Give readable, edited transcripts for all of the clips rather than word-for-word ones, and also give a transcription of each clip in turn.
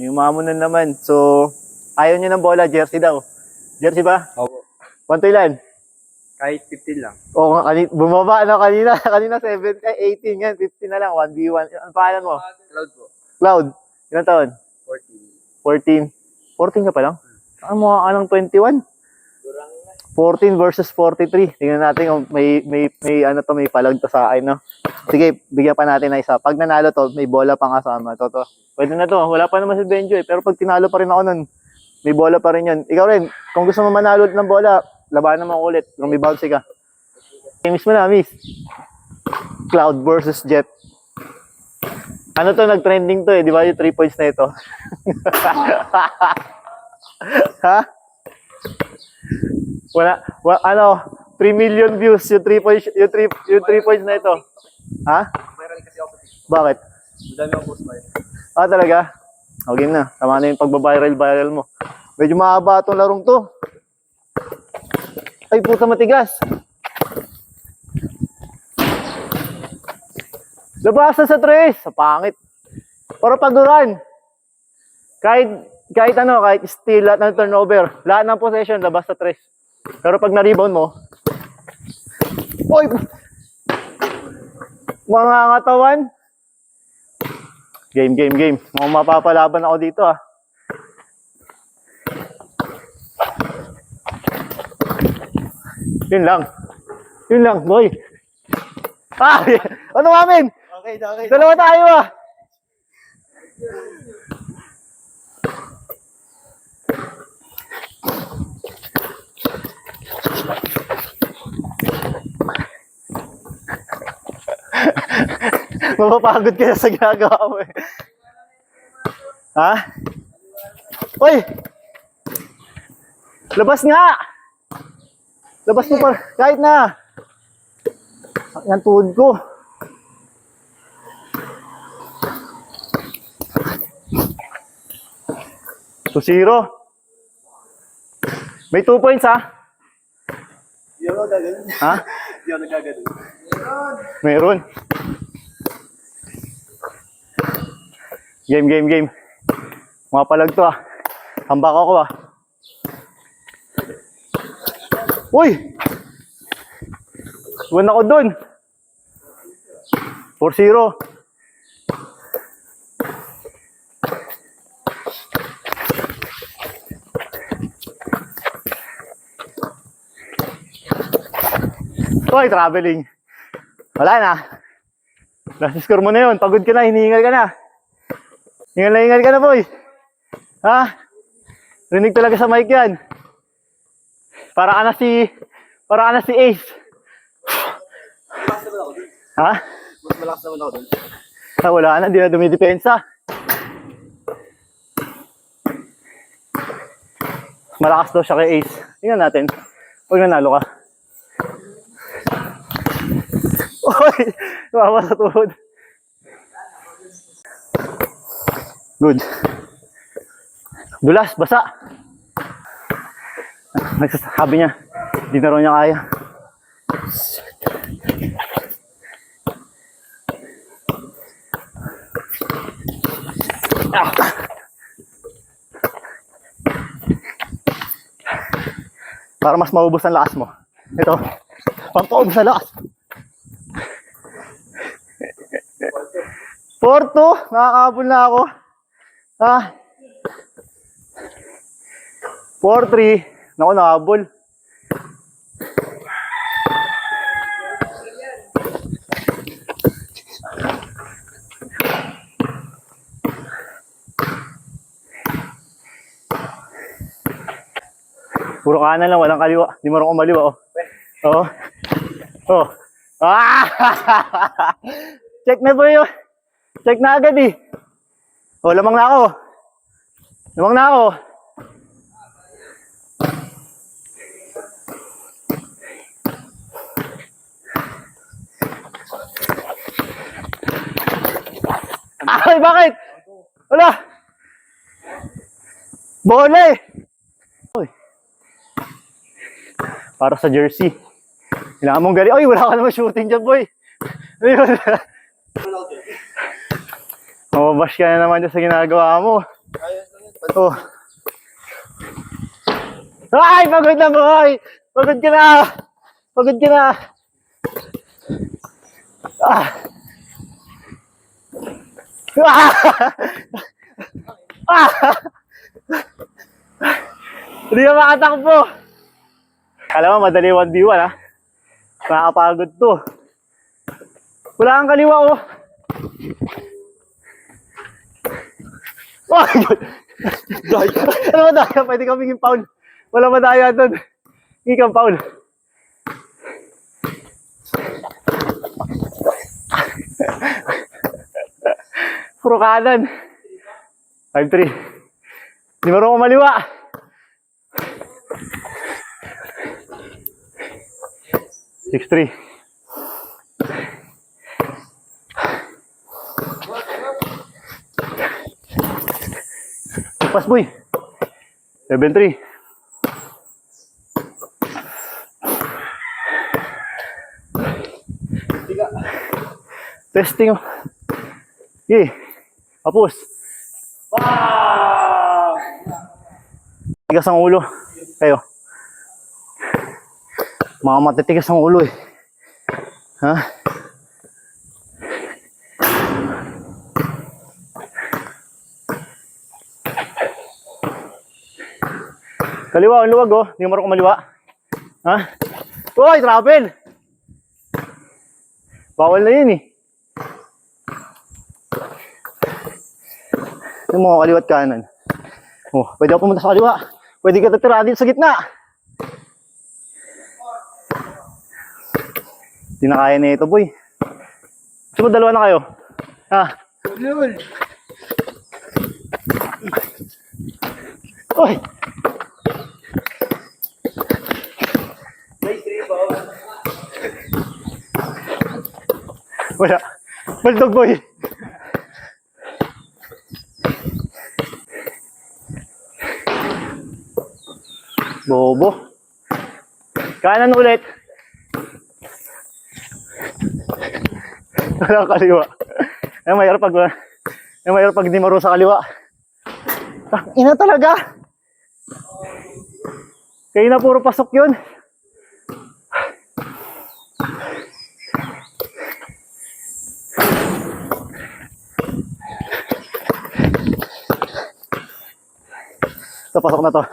Yung na naman. So, ayaw niya ng bola, jersey daw. Jersey ba? Opo. Kwanto ilan? Kahit 15 lang. Oo nga, bumaba na kanina. Kanina 7, 18 yan. 15 na lang, 1v1. Ano pangalan mo? Cloud po. Cloud. Ilang taon? 14. 14 ka pa lang? Ang mukha ka ng 21? 14 versus 43. Tingnan natin kung may palag to sa akin, no? Sige, bigyan pa natin na isa. Pag nanalo to, may bola pang kasama. Toto. Pwede na to. Wala pa naman si Benjo eh. Pero pag tinalo pa rin ako nun, may bola pa rin yun. Ikaw rin, kung gusto mo manalo ng bola, labanan mo ulit. Kung may bouncy ka. Miss mo na, miss. Cloud versus Jet. Ano to, nag-trending to eh. Di ba yung 3 points na ito? Ha? Wala, ano, 3 million views yung 3 points, yung 3 points na ito. Ha? Viral kasi ako. Bakit? Madami akong post viral. Ah, talaga? O, game na. Tama na yung pagbabiral mo. Medyo mahaba itong larong to. Ay, puta matigas. Labasan sa tres. Sa pangit. Para paduran. Kahit steal, lahat ng turnover, lahat ng possession, labas sa tres. Pero pag na-rebound mo, oy! Mga katawan. Game. Mga mapapalaban ako dito, ah. Yun lang, boy. Ah! Ano namin? Okay. Dalawa tayo, ah. Mapapagod ka na sa ginagawa mo eh. Ha? Uy! Labas nga! Labas mo pa. Kahit na. Yan tuhod ko. So, 0. May 2 points, ha? Hindi ako nagagano'n. Ha? Hindi ako nagagano'n. Meron. Game. Mga palag to, ah. Hambak ako, ah. Uy! Iwan ako dun. 4-0. Uy, traveling. Wala na. Last score mo na yun. Pagod ka na, hinihingal ka na. Hingal ka na, boy. Ha? Rinig talaga sa mic yan. Para ka na si Ace. Malakas naman ako dun. Ha? Mas malakas naman ako dun. Ah, wala na, di na dumidepensa. Malakas daw siya kay Ace. Tingnan natin. Pag nanalo ka. Uy! Mama sa tuhod. Good. Dulas, basa. Nagsasabi niya, hindi na raw niya kaya. Ah. Para mas maubos ang lakas mo. Ito, pampaubos ang lakas. 4-2, nakakabol na ako. Ah. 4-3, naku, nakabol. Puro kanan lang, walang kaliwa. Di marunong umaliwa, oh. Oo. Oh. Ah! Check na po yun. Check na agad eh. Oh, lamang na ako. Ay, bakit? Wala. Bola eh. Uy. Para sa jersey. Kailangan mong galing. Ay, wala ka naman shooting dyan, boy. Ano yun? Mababash ka na naman dyan sa ginagawa mo. Ayos lang yun. Oh. Ay, pagod na boy! Pagod ka na! Pagod ka na! Ah! Ah! Ah! Hindi ka makatakbo! Alam mo, madali 1v1 ha? Nakakapagod to. Wala kang kaliwa oh! Oh my God! Ano ba daya? Pwede kang hingin foul. Wala madaya doon. Hingi kang foul. Puro kanan. 5-3. Di marunong kumaliwa. 6-3. Pas boy. 7-3. Testing. Okay. Tapos. Wow! Tigas ang ulo. Kayo. Mga matitigas ang ulo eh. Ha? Kaliwa, ang luwag oh. Hindi mo marunong kumaliwa. Ha? Uy, travel! Bawal na yun eh. Yung mga kaliwat kanan. Oh, pwede ako pumunta sa kaliwa. Pwede ka tatira dito sa gitna. Hindi na kaya na ito, boy. Gusto mo dalawa na kayo? Ha? Lul! Uy! May 3 ba? Wala. Baldog, boy. Bobo. Kanan ulit. Walang kaliwa. Ay, mahirap pag di marunong sa kaliwa. Ina talaga. Kaya na puro pasok yun. Ito, pasok na to.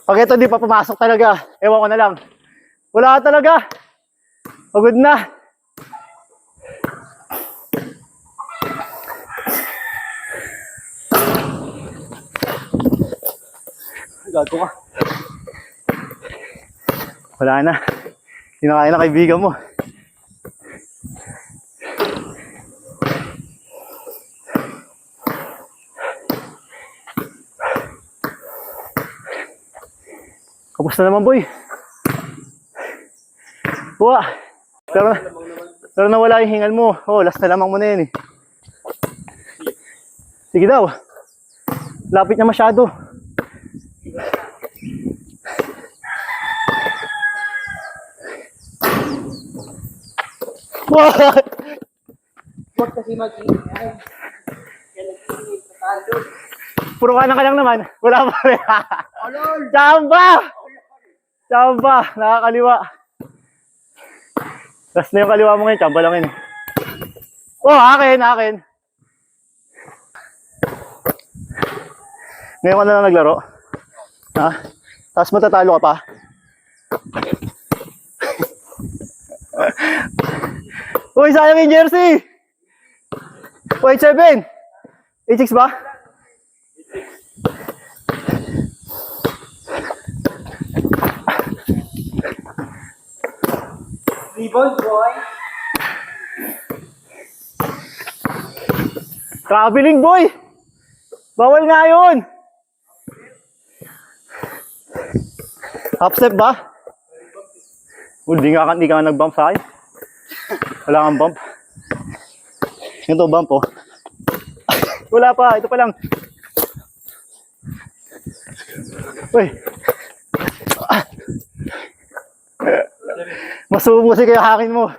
Pag ito di pa pumasok talaga, ewan ko na lang. Wala talaga. Pagod na. Gago ka. Wala na. Kinakain na kaibigan mo. Kamusta naman, boy? Buwa. Pero nawala yung hingal mo. Oh, last na lamang mo na yun eh. Sige daw. Lapit na masyado. What? Huwag kasi mag-iingay. Kaya nag-iingay sa talo. Puro kanan ka lang naman. Wala pa rin. Alol! Chamba! Chamba! Nakakaliwa. Last na yung kaliwa mo ngayon. Chamba lang yun. Oh, akin. Ngayon ka na lang naglaro. Ha? Tapos matatalo ka pa. Uy, sayang yung jersey! 8-7! 8-6 ba? Rebound, boy! Traveling boy! Bawal nga yun! Half step ba? Hindi ka nag-bump sa akin. Wala kang bump. Ito, bump oh. Wala pa, ito pa lang. Uy. Masubusi kayo hangin mo.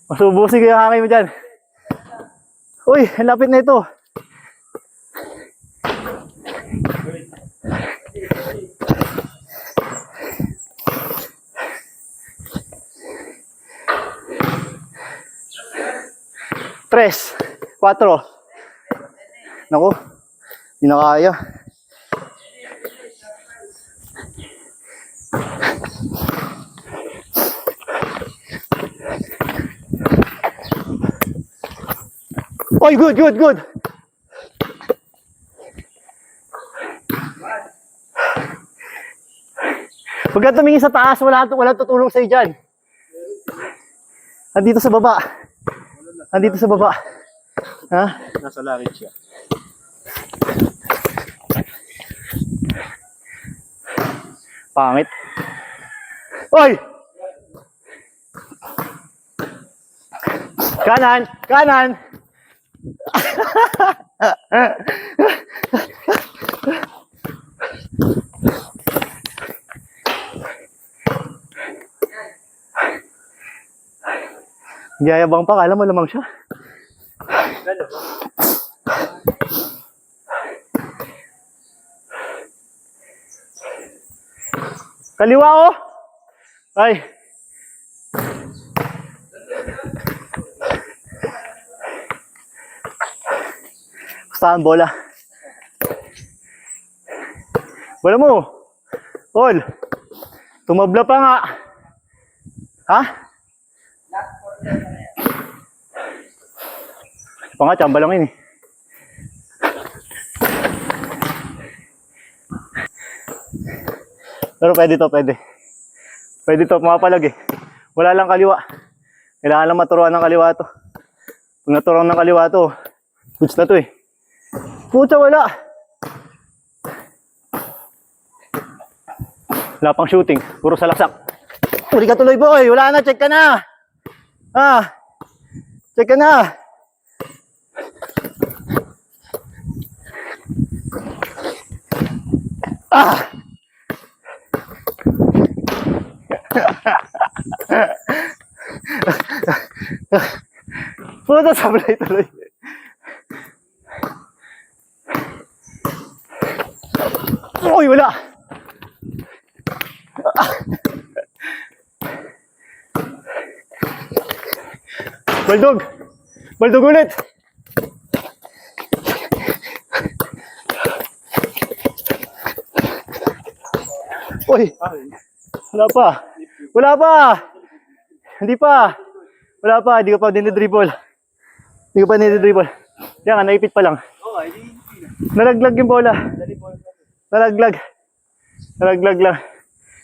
Masubusi kayo hangin mo dyan. Uy, ang lapit na ito. Tres, 4. Naku, hindi na kaya. Oy, good, good, good. Huwag ka tumingin sa taas, wala tutulong sa'yo dyan. Andito sa baba. Andito sa baba. Ha? Nasa langit siya. Pangit. Oy! Kanan! Kanan! Yayabang pa, kala mo lamang siya. Kaliwa oh! Ay! Basta ang bola. Bola mo! Paul! Tumabla pa nga! Ha? Pa nga, tsamba lang yun eh. Pero pwede to, pwede. Pwede to, mapalag eh. Wala lang kaliwa. Kailangan lang maturuan ng kaliwa to. Pag naturuan ng kaliwa to, goods na to eh. Puta, wala. Wala pang shooting, puro salaksak. Uli ka tuloy boy, wala na, check ka na. Ah, check ka na. Ah! Puta, sablay tuloy. Uy, wala. Baldog. Baldog ulit. Uy. Wala pa. Wala pa. Hindi pa. Wala pa. Hindi ko pa dinidribble. Hindi ko pa dinidribble. Yan nga, naipit pa lang. Nalaglag yung bola. Nalaglag. Nalaglag lang.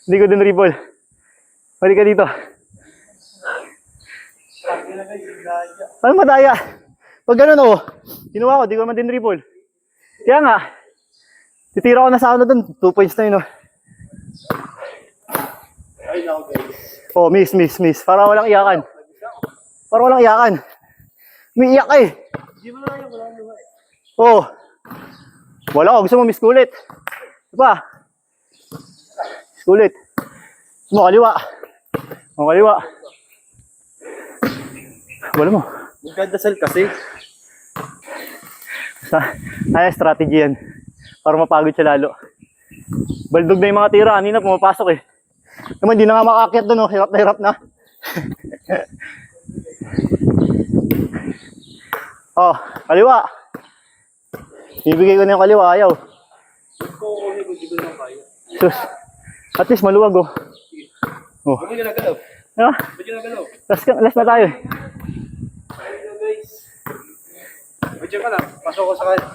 Hindi ko dinidribble. Balik ka dito. Ano madaya? Pag ganun oh, ginawa ko, di ko naman din dribble. Kaya nga, titira ko na sa ano dun, 2 points na yun oh. Oh, miss. Para walang iyakan. Para walang iyakan. May iyak eh. Oh. Wala ko, gusto mo miss kulit. Diba? Miss kulit. Gusto mo kaliwa. Mo kaliwa. Wala mo. Magdadasal kasi. Ay, strategy yan. Para mapagod siya lalo. Baldog na yung mga tira. Kanina pumapasok eh. Naman, hindi na nga makaakyat doon. Oh. Hirap na hirap na. Oh, kaliwa. Ibigay ko na yung kaliwa. Ayaw. Sus. At least maluwag oh. Oh. Ba't yung nagalaw? Ha? Ba't yung nagalaw? Last na tayo. Ba't dyan ka lang? Pasok ko sa kanya.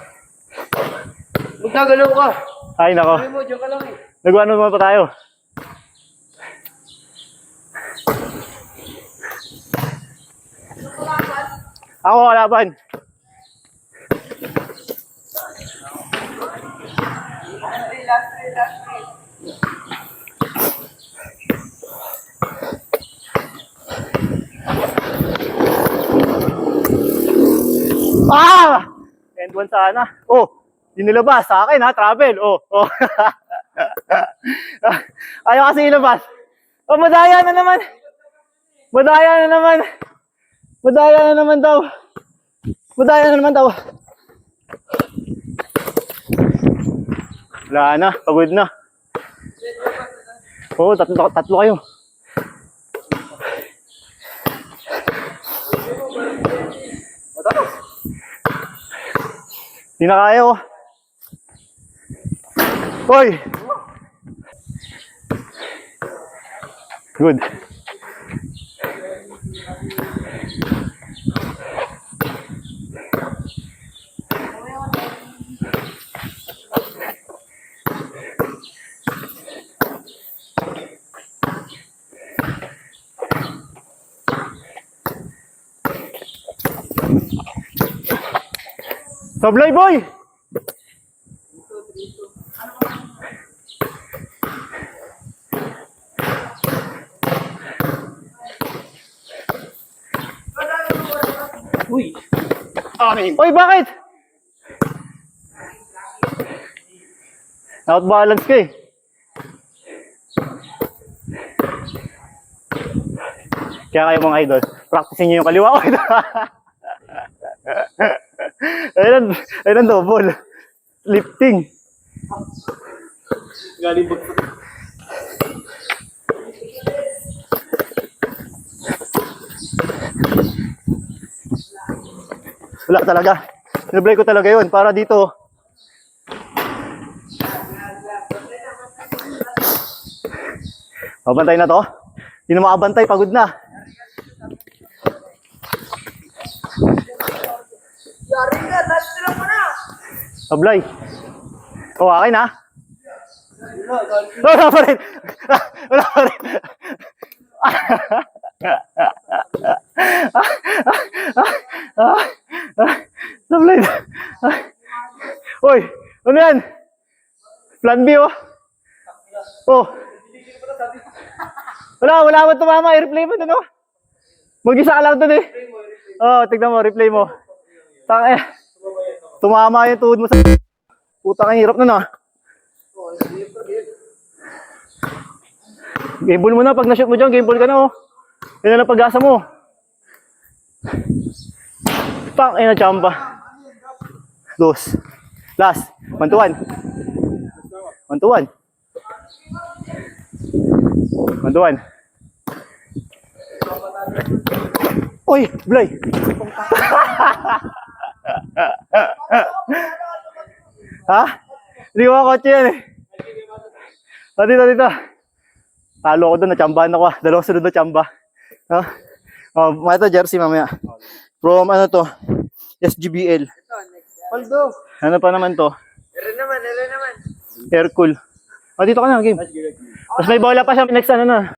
Huwag nagalaw ka. Ay, nako. Sabi mo, dyan ka lang eh. Nagwano naman pa tayo. Ako kalaban. Ah! End one sana. Oh, di nilabas. Sa akin ha, travel. Oh, oh. Ayaw kasi ilabas. Oh, madaya na naman. Madaya na naman. Madaya na naman daw. Madaya na naman daw. Wala na, pagod na. Oo, tatlo kayo. Hindi na kaya oh. Hoy! Good. Sablay boy! Uy! Amin! Oy, bakit? Out balance ka eh. Kaya kayo mga idol, practicein nyo yung kaliwa ko. Ayun ang double. Lifting. Galing ba? Wala talaga. Sinablay ko talaga yun para dito. Mabantay na to. Hindi na makabantay, pagod na. Yari ka, last lang mo na. Sablay. O, akin ha. Wala pa rin. Wala pa rin. Sablay. Uy, ano yan? Plan B oh. Oh. Wala mo tumama. I-replay mo dun oh. Mag-isa ka lang dun eh. Oh, tignan mo, replay mo. Tang tumama yung tuhod mo sa putang hirap nun ah. Game ball mo na, pag na-shoot mo dyan, game ball ka na oh. Yan na lang pag-asa mo. Tang ina chamba. Dos. Last. 1-1. 1-1. 1-1. Uy, Blay. Ha? Hindi ko kotse yan eh. Dito. Talo ko doon, natsambahan ako. Dalawang sunod na tsamba. Ha? Oh, ito jersey mamaya. From ano to? SGBL. Paldo! Ano pa naman to? Ere naman. Air cool. Oh, dito ka na, game. Tapos may bola pa siya next ano na.